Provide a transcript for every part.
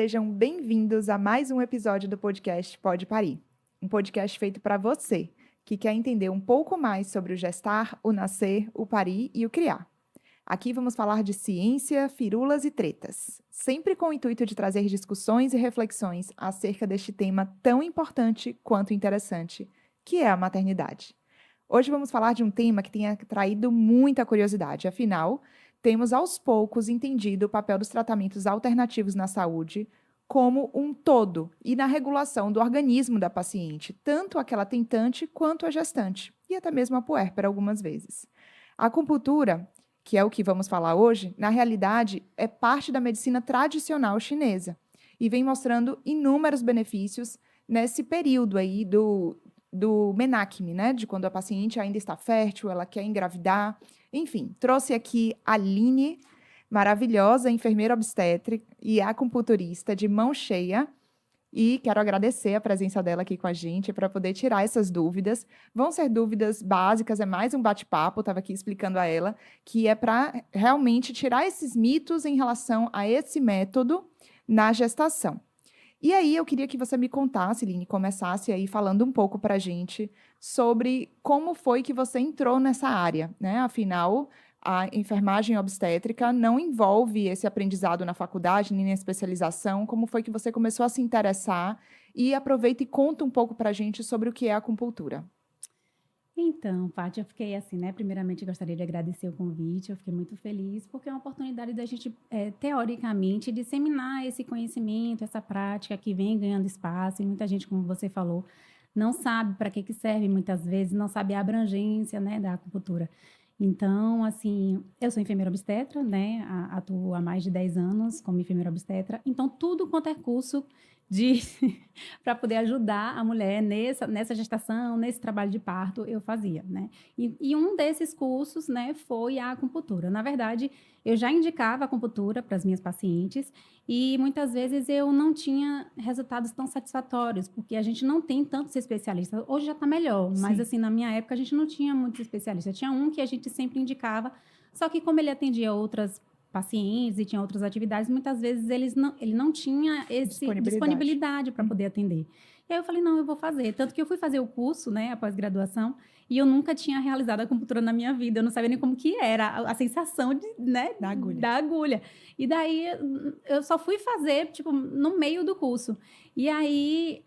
Sejam bem-vindos a mais um episódio do podcast Pode Parir. Um podcast feito para você, que quer entender um pouco mais sobre o gestar, o nascer, o parir e o criar. Aqui vamos falar de ciência, firulas e tretas, sempre com o intuito de trazer discussões e reflexões acerca deste tema tão importante quanto interessante, que é a maternidade. Hoje vamos falar de um tema que tem atraído muita curiosidade, afinal, temos aos poucos entendido o papel dos tratamentos alternativos na saúde como um todo e na regulação do organismo da paciente, tanto aquela tentante quanto a gestante, e até mesmo a puérpera algumas vezes. A acupuntura, que é o que vamos falar hoje, na realidade é parte da medicina tradicional chinesa e vem mostrando inúmeros benefícios nesse período aí do menacme, né? De quando a paciente ainda está fértil, ela quer engravidar. Enfim, trouxe aqui a Aline, maravilhosa enfermeira obstétrica e acupunturista de mão cheia. E quero agradecer a presença dela aqui com a gente para poder tirar essas dúvidas. Vão ser dúvidas básicas, é mais um bate-papo, estava aqui explicando a ela, que é para realmente tirar esses mitos em relação a esse método na gestação. E aí eu queria que você me contasse, Line, começasse aí falando um pouco para a gente sobre como foi que você entrou nessa área, né? Afinal, a enfermagem obstétrica não envolve esse aprendizado na faculdade, nem na especialização. Como foi que você começou a se interessar? E aproveita e conta um pouco para a gente sobre o que é a acupuntura. Então, Paty, eu fiquei assim, né? Primeiramente, eu gostaria de agradecer o convite, eu fiquei muito feliz, porque é uma oportunidade da gente, teoricamente, disseminar esse conhecimento, essa prática que vem ganhando espaço, e muita gente, como você falou, não sabe para que serve muitas vezes, não sabe a abrangência, né, da acupuntura. Então, assim, eu sou enfermeira obstetra, né? Atuo há mais de 10 anos como enfermeira obstetra, então tudo quanto é curso de para poder ajudar a mulher nessa gestação, nesse trabalho de parto, eu fazia, né? E um desses cursos, né, foi a acupuntura. Na verdade, eu já indicava a acupuntura para as minhas pacientes e muitas vezes eu não tinha resultados tão satisfatórios, porque a gente não tem tantos especialistas. Hoje já está melhor, mas Sim. assim, na minha época a gente não tinha muitos especialistas. Tinha um que a gente sempre indicava, só que como ele atendia outras pacientes e tinha outras atividades, muitas vezes ele não tinha esse disponibilidade para poder atender. E aí eu falei, não, eu vou fazer. Tanto que eu fui fazer o curso, né, após graduação, e eu nunca tinha realizado a acupuntura na minha vida. Eu não sabia nem como que era a sensação de, né, da agulha. E daí eu só fui fazer, tipo, no meio do curso. E aí...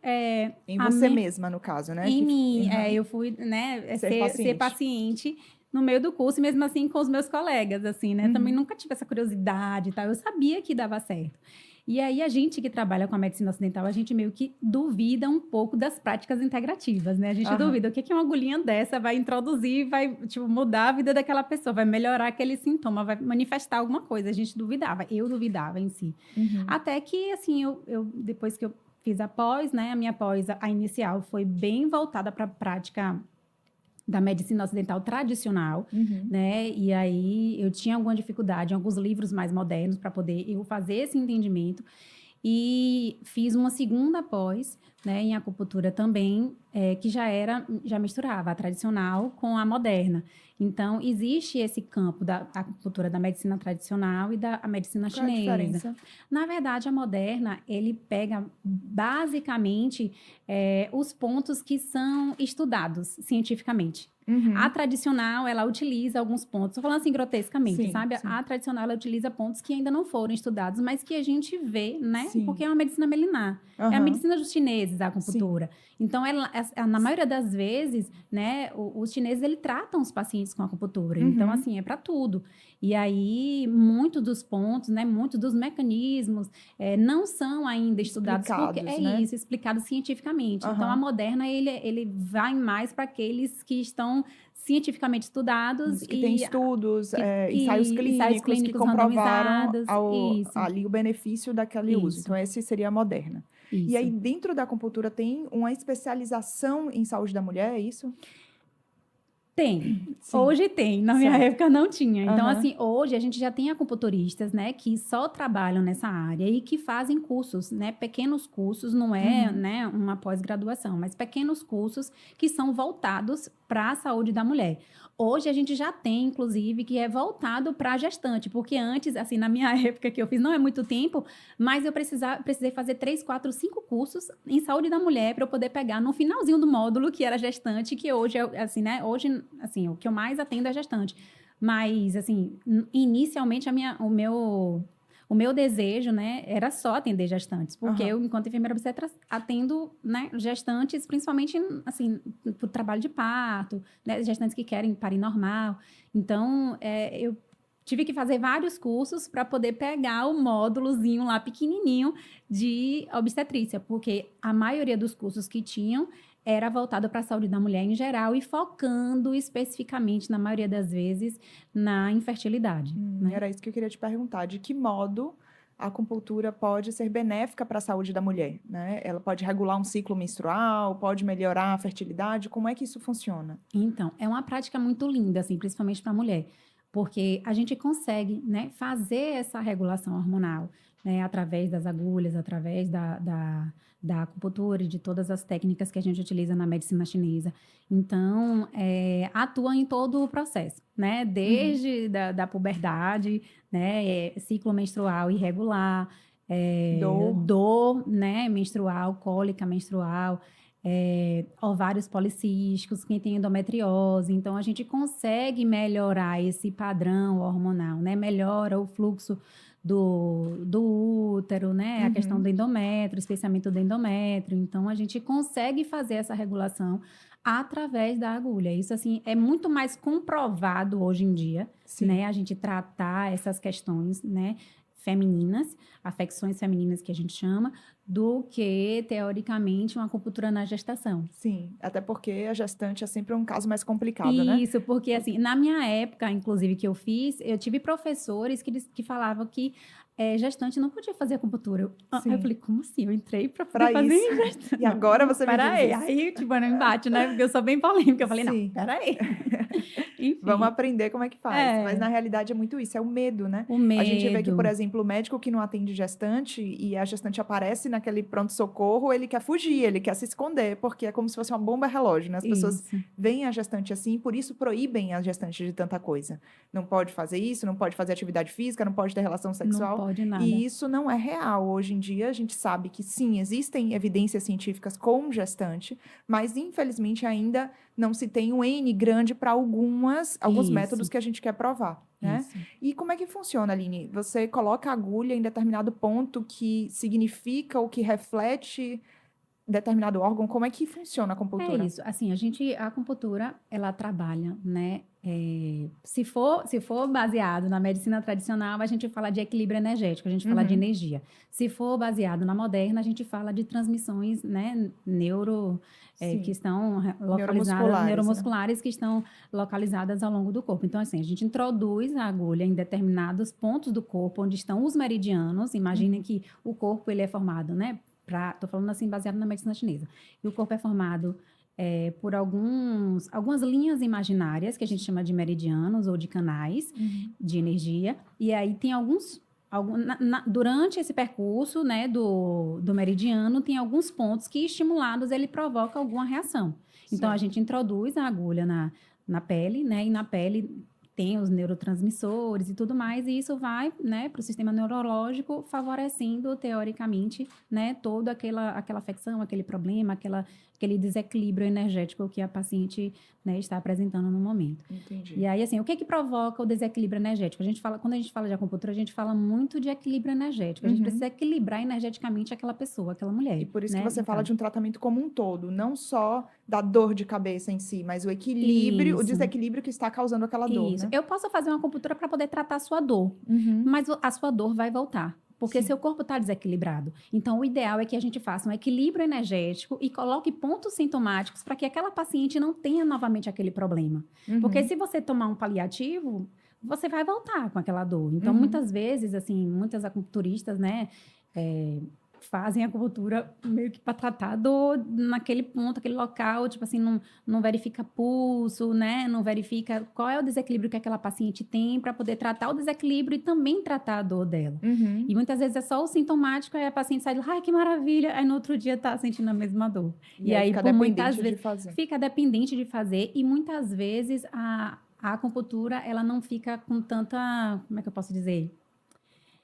Em você mesma, no caso, né? Em mim, Uhum. eu fui, né, Ser paciente no meio do curso, e mesmo assim com os meus colegas, assim, né? Uhum. Também nunca tive essa curiosidade e tal. Eu sabia que dava certo. E aí, a gente que trabalha com a medicina ocidental, a gente meio que duvida um pouco das práticas integrativas, né? A gente duvida o que uma agulhinha dessa vai introduzir, vai, tipo, mudar a vida daquela pessoa, vai melhorar aquele sintoma, vai manifestar alguma coisa. A gente duvidava, eu duvidava em si. Uhum. Até que, assim, depois que eu fiz a pós, né? A minha pós, a inicial, foi bem voltada para a prática da medicina ocidental tradicional, né? E aí eu tinha alguma dificuldade em alguns livros mais modernos para poder eu fazer esse entendimento. E fiz uma segunda pós, né, em acupuntura também, que já misturava a tradicional com a moderna. Então, existe esse campo da acupuntura da medicina tradicional e da medicina Qual a chinesa. diferença? Na verdade, a moderna, ele pega basicamente os pontos que são estudados cientificamente. A tradicional, ela utiliza alguns pontos, estou falando assim grotescamente, Sim, sabe? sim. A tradicional, ela utiliza pontos que ainda não foram estudados, mas que a gente vê, né? Sim. Porque é uma medicina milenar. É a medicina dos chineses, a acupuntura. Então, na maioria das vezes, né, os chineses, eles tratam os pacientes com acupuntura. Então, assim, é para tudo. E aí, muitos dos pontos, né, muitos dos mecanismos não são ainda estudados, porque é né? isso, explicado cientificamente. Então, a moderna, ele vai mais para aqueles que estão cientificamente estudados que tem estudos, ensaios clínicos que comprovaram randomizados. ali o benefício daquele uso. Então, esse seria a moderna. Isso. E aí, dentro da acupuntura, tem uma especialização em saúde da mulher, é isso? Tem. Sim. Hoje tem. Na minha Certo. época não tinha. Então, Aham. assim, hoje a gente já tem acupunturistas, né, que só trabalham nessa área e que fazem cursos, né, pequenos cursos, não é, né, uma pós-graduação, mas pequenos cursos que são voltados para a saúde da mulher. Hoje a gente já tem, inclusive, que é voltado para a gestante, porque antes, assim, na minha época que eu fiz, não é muito tempo, mas eu precisei fazer 3, 4, 5 cursos em saúde da mulher para eu poder pegar no finalzinho do módulo, que era gestante, que hoje, assim, né, hoje, assim, o que eu mais atendo é gestante. Mas, assim, inicialmente o meu desejo, né, era só atender gestantes, porque Aham. eu, enquanto enfermeira obstetra, atendo, né, gestantes, principalmente, assim, por trabalho de parto, né, gestantes que querem parir normal. Então, eu tive que fazer vários cursos para poder pegar o módulozinho lá pequenininho de obstetrícia, porque a maioria dos cursos que tinham era voltado para a saúde da mulher em geral e focando especificamente, na maioria das vezes, na infertilidade, né? Era isso que eu queria te perguntar. De que modo a acupuntura pode ser benéfica para a saúde da mulher, né? Ela pode regular um ciclo menstrual, pode melhorar a fertilidade? Como é que isso funciona? Então, é uma prática muito linda, assim, principalmente para a mulher, porque a gente consegue, né, fazer essa regulação hormonal, né, através das agulhas, através da acupuntura e de todas as técnicas que a gente utiliza na medicina chinesa. Então, atua em todo o processo, né, Uhum. desde da puberdade, né, ciclo menstrual irregular, Dor. dor, né, menstrual, cólica menstrual, ovários policísticos, quem tem endometriose. Então, a gente consegue melhorar esse padrão hormonal, né? Melhora o fluxo do útero, né? A questão Uhum. do endométrio, espessamento do endométrio. Então, a gente consegue fazer essa regulação através da agulha. Isso, assim, é muito mais comprovado hoje em dia, Sim. né? A gente tratar essas questões, né? Femininas, afecções femininas que a gente chama, do que, teoricamente, uma acupuntura na gestação. Sim. Até porque a gestante é sempre um caso mais complicado, né? Isso, porque assim, na minha época, inclusive, que eu fiz, eu tive professores que falavam que gestante não podia fazer acupuntura. Aí eu Sim. falei, como assim? Eu entrei para poder Para fazer isso. em gestante. E Não, agora você me diz peraí. isso. Aí, tipo, não embate, né? Porque eu sou bem polêmica. Eu falei, não, Sim. peraí. Vamos Enfim, aprender como é que faz. Mas na realidade é muito isso, é o medo, né? o A gente vê que, por medo. exemplo, o médico que não atende gestante e a gestante aparece naquele pronto-socorro, ele quer fugir, ele quer se esconder, porque é como se fosse uma bomba relógio, né? As pessoas Isso. veem a gestante assim, por isso proíbem a gestante de tanta coisa. Não pode fazer isso, não pode fazer atividade física, não pode ter relação Não sexual. pode nada. E isso não é real. Hoje em dia, a gente sabe que sim, existem evidências científicas com gestante, mas infelizmente ainda não se tem um N grande para alguns métodos Isso, que a gente quer provar, né? isso. E como é que funciona, Aline? Você coloca a agulha em determinado ponto que significa ou que reflete determinado órgão? Como é que funciona a É acupuntura? isso. Assim, a acupuntura, ela trabalha, né? Se for baseado na medicina tradicional, a gente fala de equilíbrio energético, a gente fala de Uhum, energia. Se for baseado na moderna, a gente fala de transmissões, né? Que sim. estão localizadas, Neuromusculares, né? neuromusculares que estão localizadas ao longo do corpo. Então, assim, a gente introduz a agulha em determinados pontos do corpo, onde estão os meridianos. Imaginem Uhum, que o corpo, ele é formado, né? Tô falando assim, baseado na medicina chinesa. E o corpo é formado por algumas linhas imaginárias, que a gente chama de meridianos ou de canais uhum. de energia. E aí tem durante esse percurso, né, do meridiano, tem alguns pontos que, estimulados, ele provoca alguma reação. Então, a Certo. gente introduz a agulha na pele, né, e na pele tem os neurotransmissores e tudo mais, e isso vai, né, para o sistema neurológico, favorecendo, teoricamente, né, toda aquela afecção, aquele problema, aquele desequilíbrio energético que a paciente, né, está apresentando no momento. Entendi. E aí, assim, o que provoca o desequilíbrio energético? Quando a gente fala de acupuntura, a gente fala muito de equilíbrio energético. A gente Uhum. precisa equilibrar energeticamente aquela pessoa, aquela E mulher, por isso que né, você no fala caso. de um tratamento como um todo, não só da dor de cabeça em si, mas o equilíbrio, o Isso. desequilíbrio que está causando aquela dor, Isso. né? Eu posso fazer uma acupuntura para poder tratar a sua dor, Uhum. mas a sua dor vai voltar. Porque seu Sim. corpo está desequilibrado. Então, o ideal é que a gente faça um equilíbrio energético e coloque pontos sintomáticos para que aquela paciente não tenha novamente aquele problema. Porque Uhum. se você tomar um paliativo, você vai voltar com aquela dor. Então, Uhum. muitas vezes, assim, muitas acupunturistas, né, fazem a acupuntura meio que para tratar dor naquele ponto, aquele local, tipo assim, não verifica pulso, né? Não verifica qual é o desequilíbrio que aquela paciente tem para poder tratar o desequilíbrio e também tratar a dor dela. Uhum. E muitas vezes é só o sintomático, aí a paciente sai de lá, ai, que maravilha, aí no outro dia tá sentindo a mesma dor. E E aí aí, fica por muitas dependente de vezes, fazer. fica dependente de fazer e muitas vezes a acupuntura, ela não fica com tanta, como é que eu posso dizer?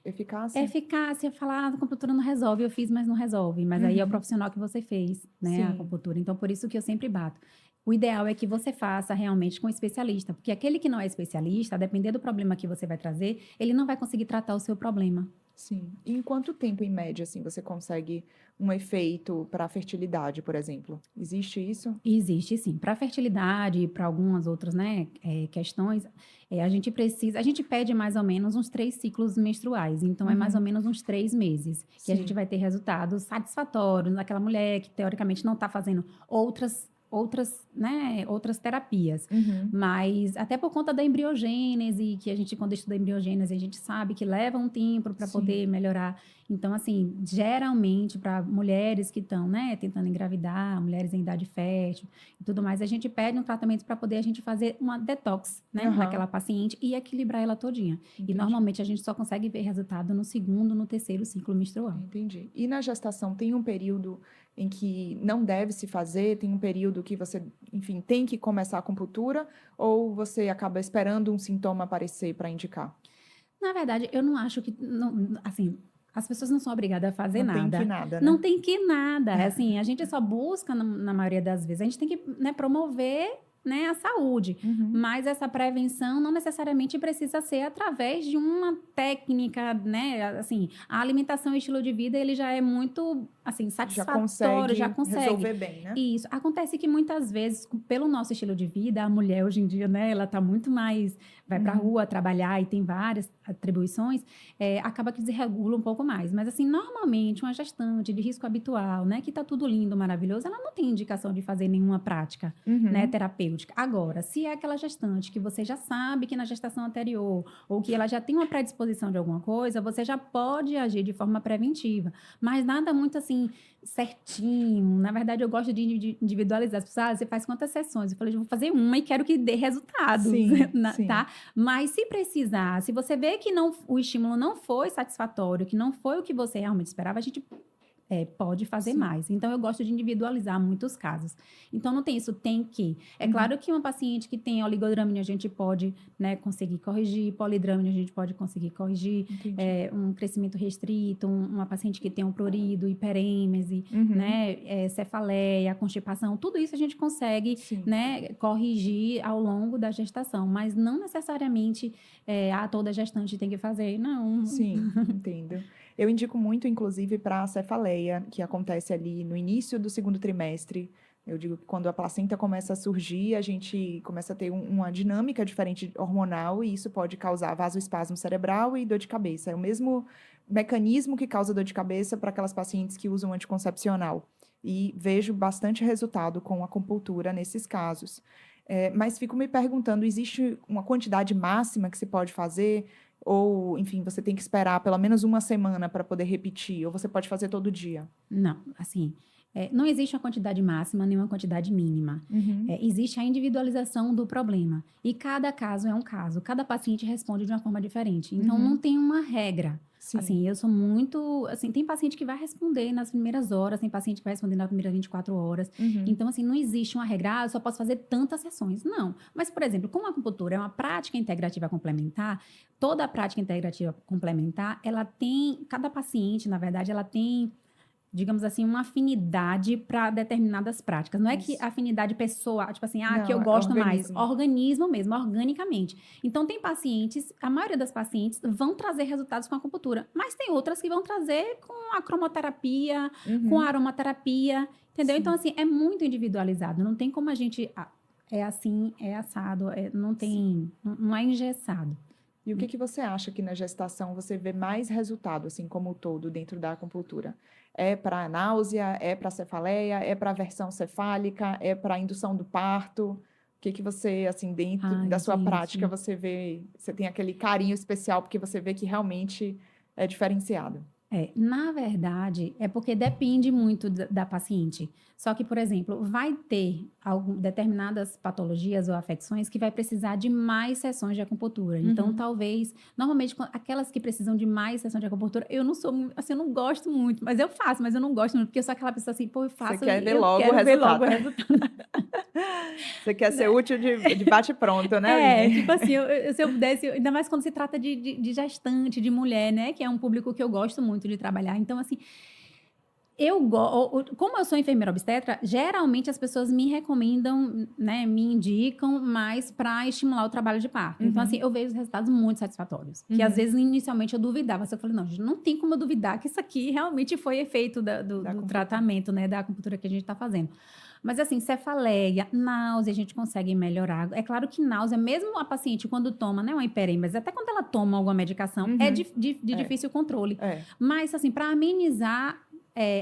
Eficácia? Eficácia, falar, a acupuntura não resolve, eu fiz, mas não resolve. Mas aí é o Uhum. profissional que você fez, né, a Sim. acupuntura. Então, por isso que eu sempre bato. O ideal é que você faça realmente com um especialista, porque aquele que não é especialista, a depender do problema que você vai trazer, ele não vai conseguir tratar o seu problema. Sim. E em quanto tempo, em média, assim, você consegue um efeito para a fertilidade, por exemplo? Existe isso? Existe sim. Para fertilidade e para algumas outras, né, questões, a gente pede mais ou menos uns 3 ciclos menstruais. Então, é mais ou Uhum. menos uns 3 meses que a gente Sim. vai ter resultados satisfatórios naquela mulher que, teoricamente, não está fazendo outras terapias. Uhum. Mas, até por conta da embriogênese, que a gente, quando estuda embriogênese, a gente sabe que leva um tempo para Sim. poder melhorar. Então, assim, geralmente, para mulheres que estão, né, tentando engravidar, mulheres em idade fértil e tudo mais, a gente pede um tratamento para poder a gente fazer uma detox, né, Aham. naquela paciente e equilibrar ela todinha. E Entendi. normalmente a gente só consegue ver resultado no segundo, no terceiro ciclo menstrual. Entendi. E na gestação tem um período em que não deve se fazer? Tem um período que você, enfim, tem que começar a acupuntura? Ou você acaba esperando um sintoma aparecer para indicar? Na verdade, eu não acho que, não, assim, as pessoas não são obrigadas a fazer Não tem que nada. nada, Não né? tem que nada. Assim, a gente só busca, na maioria das vezes, a gente tem que, né, promover, né, a saúde. Uhum. Mas essa prevenção não necessariamente precisa ser através de uma técnica, né? Assim, a alimentação e estilo de vida, ele já é muito, assim, Já satisfatório, já consegue consegue. resolver bem, né? Isso. Acontece que muitas vezes, pelo nosso estilo de vida, a mulher hoje em dia, né, ela tá muito mais, vai para a Uhum. rua trabalhar e tem várias atribuições, acaba que desregula um pouco mais. Mas, assim, normalmente, uma gestante de risco habitual, né, que tá tudo lindo, maravilhoso, ela não tem indicação de fazer nenhuma prática, né, Uhum. terapêutica. Agora, se é aquela gestante que você já sabe que na gestação anterior, ou que ela já tem uma predisposição de alguma coisa, você já pode agir de forma preventiva. Mas nada muito assim, certinho. Na verdade, eu gosto de individualizar. As pessoas, você faz quantas sessões? Eu falei, eu vou fazer uma e quero que dê resultados, Sim, sim. tá? Mas se precisar, se você vê que não, o estímulo não foi satisfatório, que não foi o que você realmente esperava, a gente pode fazer Sim. mais. Então, eu gosto de individualizar muitos casos. Então, não tem isso, tem que. É Uhum. claro que uma paciente que tem oligodramina, a gente pode, né, conseguir corrigir, polidramina, a gente pode conseguir corrigir, Entendi. um crescimento restrito, uma paciente que tem um prurido, hiperêmese, Uhum. né, cefaleia, constipação, tudo isso a gente consegue, Sim. né, corrigir ao longo da gestação, mas não necessariamente toda gestante tem que fazer, não. Sim, entendo. Eu indico muito, inclusive, para a cefaleia, que acontece ali no início do segundo trimestre. Eu digo que quando a placenta começa a surgir, a gente começa a ter uma dinâmica diferente hormonal e isso pode causar vasoespasmo cerebral e dor de cabeça. É o mesmo mecanismo que causa dor de cabeça para aquelas pacientes que usam anticoncepcional. E vejo bastante resultado com a acupuntura nesses casos. Mas fico me perguntando, existe uma quantidade máxima que se pode fazer? Ou, enfim, você tem que esperar pelo menos uma semana para poder repetir, ou você pode fazer todo dia? Não, assim, não existe uma quantidade máxima nem uma quantidade mínima. Uhum. Existe a individualização do problema. E cada caso é um caso. Cada paciente responde de uma forma diferente. Então, não Uhum. tem uma regra. Sim. Assim, eu sou muito. Assim, tem paciente que vai responder nas primeiras horas, tem paciente que vai responder nas primeiras 24 horas. Uhum. Então, assim, não existe uma regra, eu só posso fazer tantas sessões. Não. Mas, por exemplo, como a acupuntura é uma prática integrativa complementar, toda a prática integrativa complementar, ela tem. Cada paciente, na verdade, ela tem, digamos assim, uma afinidade para determinadas práticas. Não é que Isso. afinidade pessoal, tipo assim, que Não, eu é gosto mais. organismo. Organismo mesmo, organicamente. Então, tem pacientes, a maioria das pacientes vão trazer resultados com a acupuntura, mas tem outras que vão trazer com a cromoterapia, com a Uhum. aromaterapia, entendeu? Então, Sim, assim, é muito individualizado. Não tem como a gente, é assim, é assado, não sim. tem, não é engessado. E o que que você acha que na gestação você vê mais resultado, assim, como um todo, dentro da acupuntura? É para náusea? É para cefaleia? É para aversão cefálica? É para indução do parto? O que que você, assim, dentro da Ai, sua prática, gente. você vê, você tem aquele carinho especial porque você vê que realmente é diferenciado? Na verdade, é porque depende muito da paciente. Só que, por exemplo, vai ter determinadas patologias ou afecções que vai precisar de mais sessões de acupuntura. Então, talvez, normalmente, aquelas que precisam de mais sessões de acupuntura, eu não sou, assim, eu não gosto muito, mas eu faço, mas eu não gosto muito, porque eu sou aquela pessoa assim, pô, eu Você faço quer e ver eu logo o quero ver logo o resultado. resultado. Você quer ser útil de bate-pronto, né, Aline? Tipo assim, se eu pudesse, ainda mais quando se trata de gestante, de mulher, né? Que é um público que eu gosto muito de trabalhar. Então, assim, como eu sou enfermeira obstetra, geralmente as pessoas me recomendam, né, me indicam mais para estimular o trabalho de parto. Então, assim, eu vejo os resultados muito satisfatórios. Que às vezes, inicialmente, eu duvidava. Mas eu falei, não, gente, não tem como eu duvidar que isso aqui realmente foi efeito do tratamento, né, da acupuntura que a gente está fazendo. Mas, assim, cefaleia, náusea, a gente consegue melhorar. É claro que náusea, mesmo a paciente, quando toma, né, uma hiperêmese, até quando ela toma alguma medicação, é de difícil controle. Mas, assim, para amenizar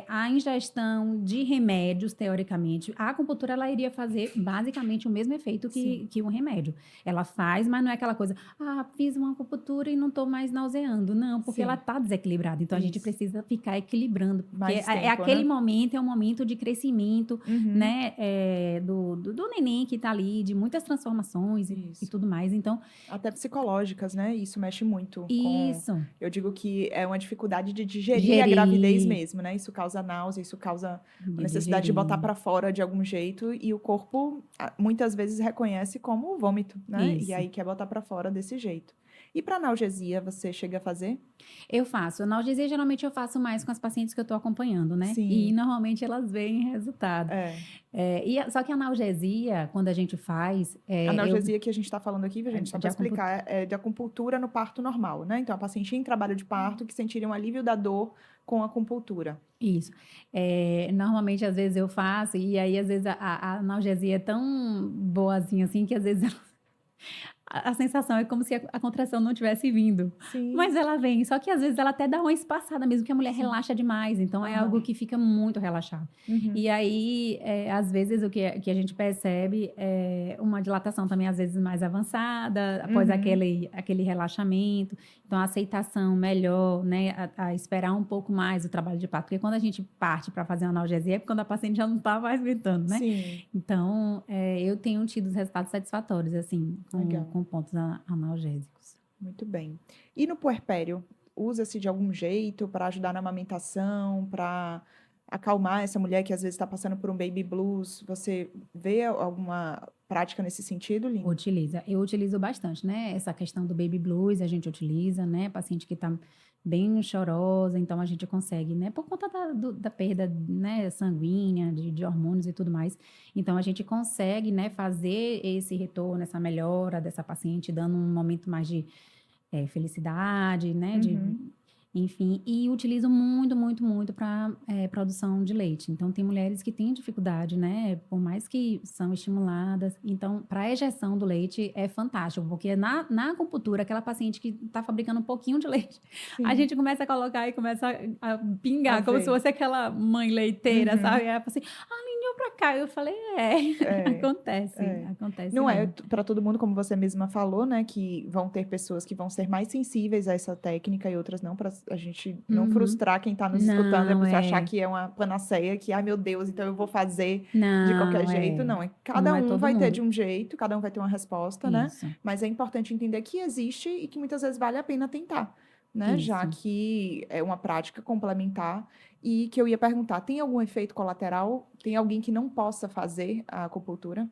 a ingestão de remédios, teoricamente, a acupuntura ela iria fazer basicamente o mesmo efeito que um remédio. Ela faz, mas não é aquela coisa, fiz uma acupuntura e não estou mais nauseando. Não, porque ela está desequilibrada. Então, a gente precisa ficar equilibrando. Porque aquele momento é um momento de crescimento, né, do neném que está ali, de muitas transformações e tudo mais. Então, até psicológicas, né? Isso mexe muito isso. Eu digo que é uma dificuldade de digerir a gravidez mesmo, né? Isso causa náusea, isso causa a necessidade de botar para fora de algum jeito e o corpo muitas vezes reconhece como vômito, né? Isso. E aí quer botar para fora desse jeito. E para analgesia, você chega a fazer? Eu faço. Analgesia, geralmente, eu faço mais com as pacientes que eu estou acompanhando, né? Sim. E, normalmente, elas veem resultado. Só que a analgesia, quando a gente faz... analgesia que a gente está falando aqui, gente, só para explicar, é de acupuntura no parto normal, né? Então, a paciente em trabalho de parto que sentiria um alívio da dor com acupuntura. Isso. Normalmente, às vezes, eu faço, e aí, às vezes, a analgesia é tão boazinha, assim, que às vezes... A sensação é como se a contração não tivesse vindo. Sim. Mas ela vem. Só que, às vezes, ela até dá uma espaçada mesmo, que a mulher relaxa demais. Então, é algo que fica muito relaxado. E aí, às vezes, o que a gente percebe é uma dilatação também, às vezes, mais avançada, após aquele relaxamento. Então, a aceitação melhor, né? A esperar um pouco mais o trabalho de parto. Porque quando a gente parte para fazer uma analgesia, é quando a paciente já não está mais gritando, né? Sim. Então, eu tenho tido resultados satisfatórios, assim, com pontos analgésicos. Muito bem. E no puerpério, usa-se de algum jeito para ajudar na amamentação, para acalmar essa mulher que às vezes está passando por um baby blues? Você vê alguma prática nesse sentido, Lin? Eu utilizo bastante, né? Essa questão do baby blues, a gente utiliza, né? Paciente que está bem chorosa, então a gente consegue, né? Por conta da perda, né, sanguínea, de hormônios e tudo mais. Então, a gente consegue, né, fazer esse retorno, essa melhora dessa paciente, dando um momento mais de felicidade, né? Enfim, e utilizo muito, muito, muito para produção de leite. Então, tem mulheres que têm dificuldade, né? Por mais que são estimuladas. Então, para a ejeção do leite é fantástico, porque na acupuntura, aquela paciente que está fabricando um pouquinho de leite, a gente começa a colocar e começa a pingar, como se fosse aquela mãe leiteira, sabe? E ela fala assim, alinhou para cá. Eu falei, acontece. Não é para todo mundo, como você mesma falou, né? Que vão ter pessoas que vão ser mais sensíveis a essa técnica e outras não, para a gente não frustrar quem está nos escutando, a pessoa achar que é uma panaceia, que, ai meu Deus, então eu vou fazer de qualquer jeito. Não, cada um vai ter de um jeito, cada um vai ter uma resposta, né? Mas é importante entender que existe e que muitas vezes vale a pena tentar, né? Já que é uma prática complementar. E que eu ia perguntar, tem algum efeito colateral? Tem alguém que não possa fazer a acupuntura?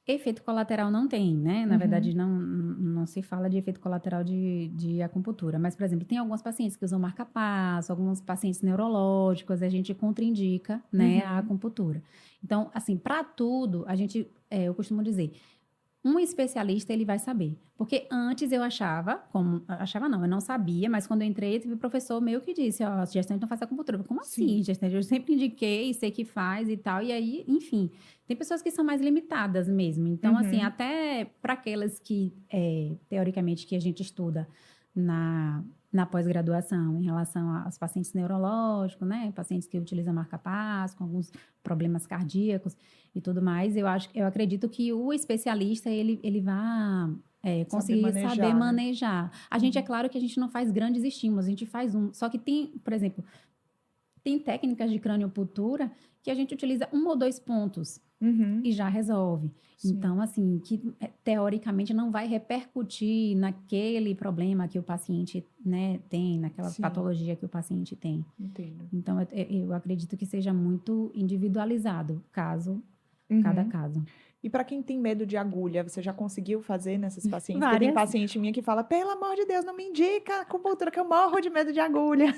Efeito colateral não tem, né? Na verdade, não se fala de efeito colateral de acupuntura. Mas, por exemplo, tem algumas pacientes que usam marca-passo, alguns pacientes neurológicos, a gente contraindica, né, a acupuntura. Então, assim, para tudo, eu costumo dizer, um especialista, ele vai saber. Porque antes eu achava não, eu não sabia, mas quando eu entrei, teve um professor meu que disse, ó, gestante não faz acupuntura. Como assim, gestante? Eu sempre indiquei, sei que faz e tal. E aí, enfim, tem pessoas que são mais limitadas mesmo. Então, assim, até para aquelas que, teoricamente, que a gente estuda na pós-graduação, em relação aos pacientes neurológicos, né? Pacientes que utilizam marca-passo, com alguns problemas cardíacos e tudo mais, eu acredito que o especialista, ele vai conseguir saber né? manejar. A gente, é claro que a gente não faz grandes estímulos, a gente faz só que tem, por exemplo, tem técnicas de craniocultura que a gente utiliza 1 ou 2 pontos Uhum. e já resolve. Sim. Então, assim, que teoricamente não vai repercutir naquele problema que o paciente, né, tem, naquela Sim. patologia que o paciente tem. Entendo. Então, eu acredito que seja muito individualizado, cada caso. E para quem tem medo de agulha, você já conseguiu fazer nessas pacientes? Porque tem Várias. paciente minha que fala, pelo amor de Deus, não me indica acupuntura, que eu morro de medo de agulha.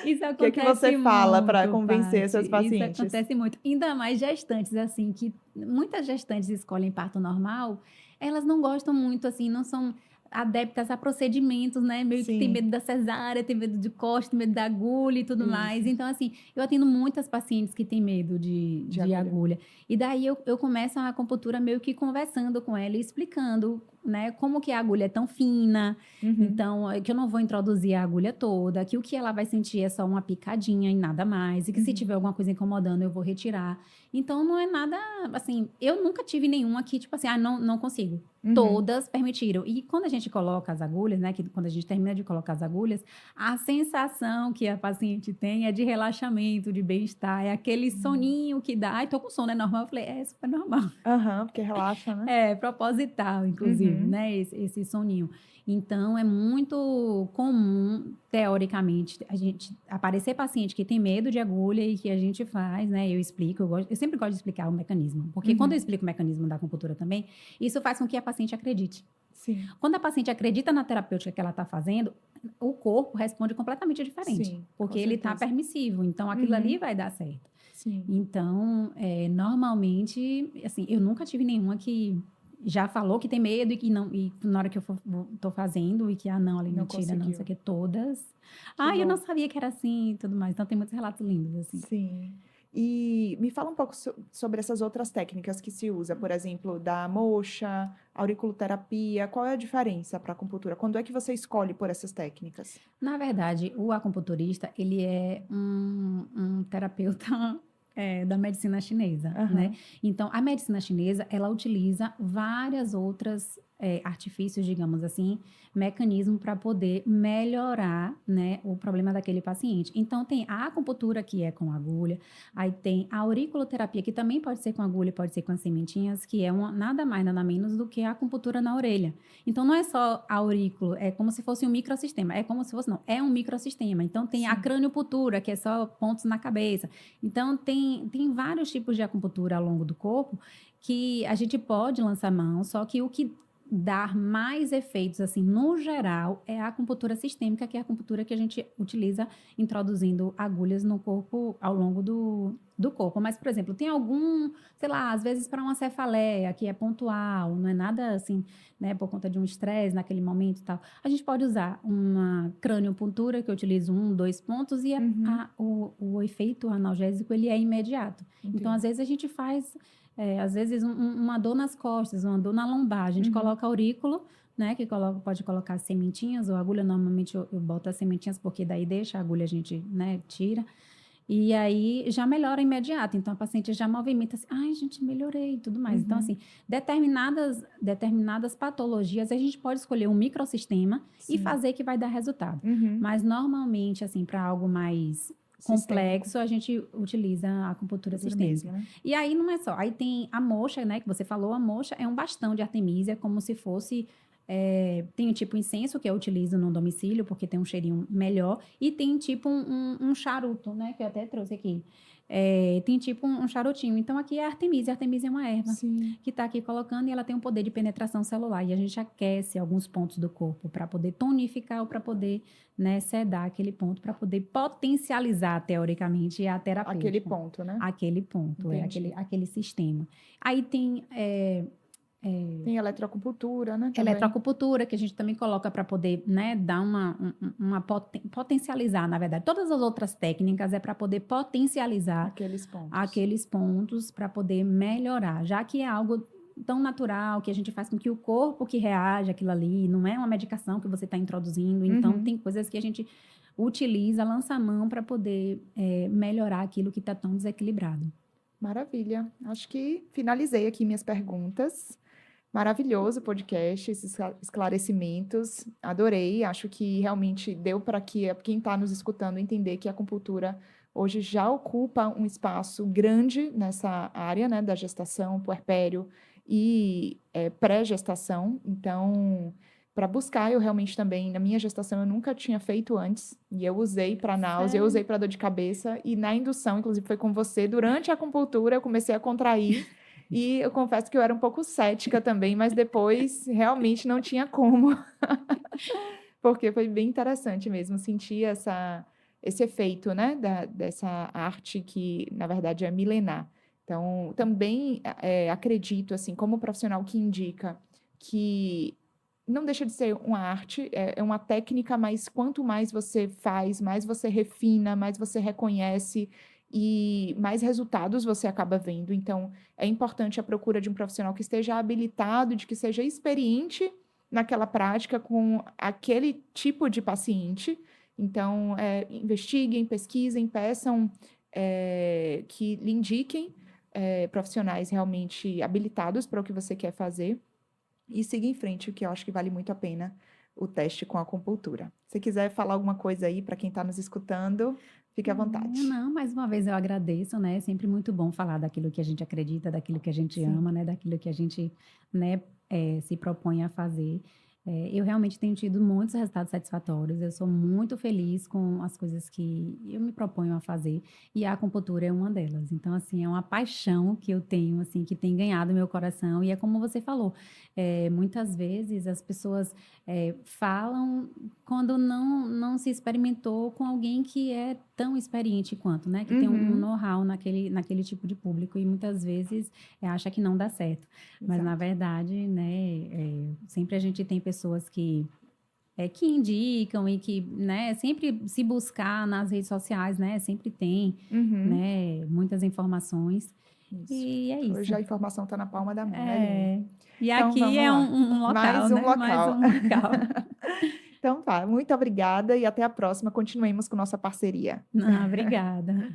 Isso O que você fala para muito, convencer seus Paty. Isso pacientes? acontece muito. Ainda mais gestantes, assim, que muitas gestantes escolhem parto normal, elas não gostam muito, assim, não são adeptas a procedimentos, né? Meio que tem Sim, medo da cesárea, tem medo de corte, tem medo da agulha e tudo mais. isso, Então, assim, eu atendo muitas pacientes que têm medo de de agulha. agulha. E daí eu começo a acupuntura meio que conversando com ela e explicando, né, como que a agulha é tão fina. Uhum. Então, que eu não vou introduzir a agulha toda, que o que ela vai sentir é só uma picadinha e nada mais, e que se tiver alguma coisa incomodando, eu vou retirar. Então, não é nada, assim, eu nunca tive nenhuma que, tipo assim, não consigo. Todas permitiram. E quando a gente coloca as agulhas, né, que quando a gente termina de colocar as agulhas, a sensação que a paciente tem é de relaxamento, de bem-estar, é aquele soninho que dá. Ai, tô com sono, é normal? Eu falei, é super normal. Aham, porque relaxa, né? É proposital, inclusive, Uhum. né, esse soninho. Então, é muito comum, teoricamente, a gente aparecer paciente que tem medo de agulha e que a gente faz, né? Eu explico, eu sempre gosto de explicar o mecanismo, porque quando eu explico o mecanismo da acupuntura também, isso faz com que a paciente acredite. Sim, Quando a paciente acredita na terapêutica que ela está fazendo, o corpo responde completamente diferente, sim, com porque ele está certeza. permissivo, então aquilo ali vai dar certo. Sim. Então, normalmente, assim, eu nunca tive nenhuma que já falou que tem medo e que não, e na hora que eu tô fazendo e que, não, ali Não mentira, não, isso conseguiu. aqui todas. Que Eu não bom. sabia que era assim e tudo mais. Então, tem muitos relatos lindos, assim. Sim. E me fala um pouco sobre essas outras técnicas que se usa, por exemplo, da moxa, auriculoterapia. Qual é a diferença para acupuntura? Quando é que você escolhe por essas técnicas? Na verdade, o acupunturista, ele é um terapeuta da medicina chinesa, né? Aham. Então, a medicina chinesa, ela utiliza várias outras artifícios, digamos assim, mecanismo para poder melhorar, né, o problema daquele paciente. Então, tem a acupuntura, que é com agulha, aí tem a auriculoterapia, que também pode ser com agulha, pode ser com as sementinhas, que é nada mais, nada menos do que a acupuntura na orelha. Então, não é só aurículo, é como se fosse um microsistema. É como se fosse, não, é um microsistema. Então, tem a Sim. craniocultura, que é só pontos na cabeça. Então, tem vários tipos de acupuntura ao longo do corpo que a gente pode lançar mão, só que o que dar mais efeitos, assim, no geral, é a acupuntura sistêmica, que é a acupuntura que a gente utiliza introduzindo agulhas no corpo ao longo do corpo. Mas, por exemplo, tem algum, sei lá, às vezes para uma cefaleia, que é pontual, não é nada assim, né, por conta de um estresse naquele momento e tal. A gente pode usar uma craniopuntura, que eu utilizo 1, 2 pontos, e o efeito analgésico, ele é imediato. Então, às Entendo. vezes, a gente faz às vezes uma dor nas costas, uma dor na lombar. A gente coloca aurículo, né? Que pode colocar sementinhas ou agulha. Normalmente eu boto as sementinhas porque daí deixa a agulha, a gente, né, tira. E aí já melhora imediato. Então a paciente já movimenta assim, ai, gente, melhorei e tudo mais. Então, assim, determinadas patologias, a gente pode escolher um microsistema e Sim. fazer que vai dar resultado. Mas normalmente, assim, para algo mais complexo, a gente utiliza a acupuntura sistêmica. Mesmo, né? E aí não é só. Aí tem a moxa, né? Que você falou, a moxa é um bastão de artemisia, como se fosse. Tem o tipo incenso que eu utilizo no domicílio, porque tem um cheirinho melhor. E tem tipo um charuto, né? Que eu até trouxe aqui. Tem tipo um charutinho. Então, aqui é a artemisia. A artemisia é uma erva Sim. que está aqui colocando e ela tem um poder de penetração celular. E a gente aquece alguns pontos do corpo para poder tonificar ou para poder, né, sedar aquele ponto, para poder potencializar, teoricamente, a terapêutica. Aquele ponto, né? Aquele ponto, Entendi. aquele sistema. Aí tem Tem eletroacupuntura, né? Também. eletroacupuntura, que a gente também coloca para poder, né, dar uma potencializar, na verdade. Todas as outras técnicas é para poder potencializar Aqueles pontos. para poder melhorar, já que é algo tão natural, que a gente faz com que o corpo que reage àquilo ali, não é uma medicação que você está introduzindo, então tem coisas que a gente utiliza, lança a mão para poder melhorar aquilo que está tão desequilibrado. Maravilha. Acho que finalizei aqui minhas perguntas. Maravilhoso o podcast, esses esclarecimentos. Adorei. Acho que realmente deu para que quem está nos escutando entender que a acupuntura hoje já ocupa um espaço grande nessa área, né, da gestação, puerpério e pré-gestação. Então, para buscar, eu realmente também, na minha gestação, eu nunca tinha feito antes. E eu usei para náusea, eu Sério? usei para dor de cabeça. E na indução, inclusive foi com você, durante a acupuntura, eu comecei a contrair. E eu confesso que eu era um pouco cética também, mas depois realmente não tinha como, porque foi bem interessante mesmo sentir esse efeito, né, dessa arte que, na verdade, é milenar. Então, também acredito, assim, como profissional que indica que não deixa de ser uma arte, é uma técnica, mas quanto mais você faz, mais você refina, mais você reconhece e mais resultados você acaba vendo. Então, é importante a procura de um profissional que esteja habilitado, de que seja experiente naquela prática com aquele tipo de paciente. Então, investiguem, pesquisem, peçam que lhe indiquem profissionais realmente habilitados para o que você quer fazer e siga em frente, o que eu acho que vale muito a pena o teste com a acupuntura. Se quiser falar alguma coisa aí para quem está nos escutando, fique à vontade. Não, mais uma vez eu agradeço, né? É sempre muito bom falar daquilo que a gente acredita, daquilo que a gente ama, Sim. né? Daquilo que a gente, né, se propõe a fazer. Eu realmente tenho tido muitos resultados satisfatórios. Eu sou muito feliz com as coisas que eu me proponho a fazer e a acupuntura é uma delas. Então, assim, é uma paixão que eu tenho, assim, que tem ganhado meu coração. E é como você falou, muitas vezes as pessoas falam quando não se experimentou com alguém que é tão experiente quanto, né? Que tem um Uhum. know-how naquele tipo de público e muitas vezes acha que não dá certo. Mas na Exato. verdade, né, sempre a gente tem pessoas que indicam e que, né, sempre se buscar nas redes sociais, né, sempre tem, Uhum. né, muitas informações. Isso. E é Hoje isso. a informação está na palma da mão, né, Aline? É. E Então, aqui vamos é lá. um local, Mais um né? Mais local. um local. Então tá, muito obrigada e até a próxima. Continuemos com nossa parceria. Não, obrigada.